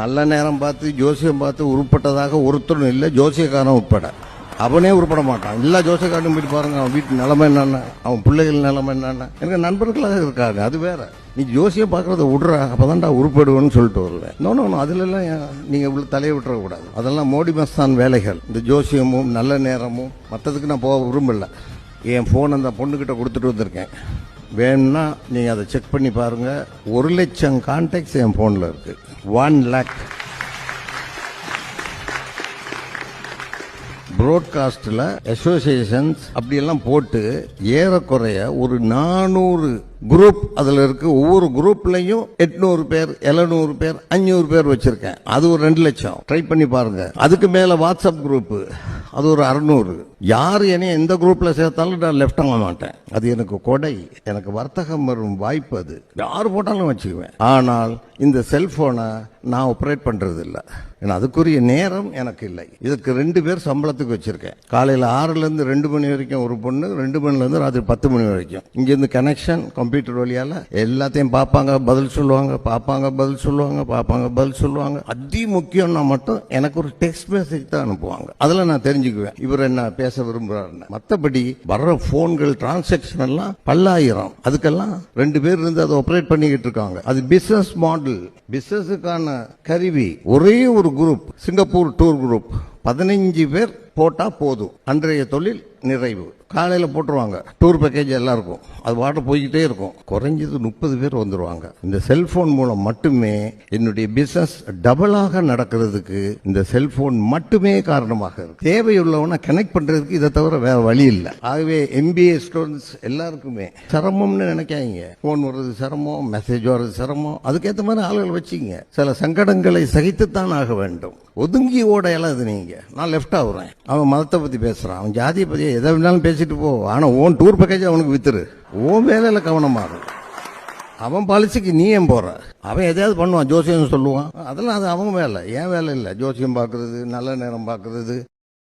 நல்ல நேரம் பார்த்து ஜோசியம் பார்த்து உருப்பட்டதாக ஒருத்தரும் இல்லை, ஜோசியக்காரன் உட்பட. அவனே உருப்பட மாட்டான். எல்லா ஜோசியக்காரனும் போயிட்டு பாருங்க, அவன் வீட்டு நிலைமை என்னென்ன, அவன் பிள்ளைகள் நிலைமை என்னென்ன. எனக்கு நண்பர்களாக இருக்காங்க, அது வேற. நீ ஜோசியம் பார்க்கறத விடுற, அப்பதான்டா உருப்படுவேன்னு சொல்லிட்டு வருவேன். நோ அதுலலாம் நீங்க இவ்வளவு தலையை விட்டுறக்கூடாது. அதெல்லாம் மோடி மஸ்தான் வேலைகள். இந்த ஜோசியமும் நல்ல நேரமும் மற்றதுக்கு நான் போக விரும்பல. என் போன் அந்த பொண்ணுகிட்ட கொடுத்துட்டு வந்திருக்கேன். வேணும்னா நீங்க அதை செக் பண்ணி பாருங்க. 1,00,000 கான்டாக்ட்ஸ் என் போன்ல இருக்கு. 1 lakh ப்ராட்காஸ்ட்ல அசோசியேஷன்ஸ் அப்படியெல்லாம் போட்டு ஏறக்குறைய ஒரு 400 குரூப் அதுல இருக்கு. ஒவ்வொரு குரூப்லயும் 800 பேர், 700 பேர், 500 பேர் வச்சிருக்கேன். அது ஒரு 2 லட்சம். ட்ரை பண்ணி பாருங்க. அதுக்கு மேல வாட்ஸ்அப் குரூப், அது ஒரு 600. யாரு என்னைய எந்த குரூப்ல சேர்த்தாலும் நான் லெஃப்ட் ஆக மாட்டேன். அது எனக்கு கொடை, எனக்கு வர்த்தகம் வரும் வாய்ப்பு. அது யாரு போட்டாலும் வச்சுக்குவேன். ஆனால் இந்த செல்போனை நான் ஆப்ரேட் பண்றது இல்ல. ஏன்னா அதுக்குரிய நேரம் எனக்கு இல்லை. இதுக்கு 2 பேர் சம்பளத்துக்கு வச்சிருக்கேன். காலையில 6ல இருந்து 2 மணி வரைக்கும் ஒரு பொண்ணு, 2 மணில இருந்து ராத்திரி 10 மணி வரைக்கும். இங்க இருந்து கனெக்ஷன் கம்ப்யூட்டர் வழியால எல்லாத்தையும் பார்ப்பாங்க, பதில் சொல்லுவாங்க, பார்ப்பாங்க, பதில் சொல்லுவாங்க, பார்ப்பாங்க, பதில் சொல்லுவாங்க. அதி முக்கியம்னா மட்டும் எனக்கு ஒரு டெக்ஸ்ட் மெசேஜ் தான் அனுப்புவாங்க. அதுல நான் தெரிஞ்சுக்குவேன் இவர் என்ன பேச விரும்புறாருன்னு. மற்றபடி வர்ற போன்கள் டிரான்சாக்சன் எல்லாம் பல்லாயிரம். அதுக்கெல்லாம் 2 பேர் இருந்து அதை ஆபரேட் பண்ணிக்கிட்டு இருக்காங்க. அது பிசினஸ் மாடல், பிசினஸுக்கான கருவி. ஒரே ஒரு குரூப், சிங்கப்பூர் டூர் குரூப், 15 பேர் போட்டா போதும். அன்றைய தொழில் நிறைவு. காலையில போட்டுருவாங்க டூர் பேக்கேஜ் எல்லாருக்கும். அது பாட்டு போய்கிட்டே இருக்கும். குறைஞ்சது 30 பேர் வந்துருவாங்க. இந்த செல்போன் மூலம் மட்டுமே என்னுடைய பிசினஸ் டபுளாக நடக்கிறதுக்கு இந்த செல்போன் மட்டுமே காரணமாக இருக்கு. தேவையுள்ளவனை கனெக்ட் பண்றதுக்கு இதை தவிர வேற வழி இல்லை. ஆகவே MBA ஸ்டூடெண்ட்ஸ் எல்லாருக்குமே சிரமம்னு நினைக்காதீங்க. போன் வர்றது சிரமம், மெசேஜ் வர்றது சிரமம். அதுக்கேற்ற மாதிரி ஆளுகள் வச்சுங்க. சில சங்கடங்களை சகித்துத்தான் ஆக வேண்டும். ஒதுங்கி ஓட இயலாது. நீங்க நான் லெஃப்ட் ஆகுறேன், அவன் மதத்தை பத்தி பேசுறான், அவன் ஜாதியை பத்தி எதை வேணாலும் பேசிட்டு போ. ஆனா ஓன் டூர் பேக்கேஜ் அவனுக்கு வித்துரு. ஓன் வேலையில கவனமாகும். அவன் பாலிசிக்கு நீ ஏன் போற? அவன் எதையாவது பண்ணுவான், ஜோசியம் சொல்லுவான். அதெல்லாம் அது அவன் வேலை, ஏன் வேலை இல்லை. ஜோசியம் பார்க்கறது, நல்ல நேரம் பார்க்கறது,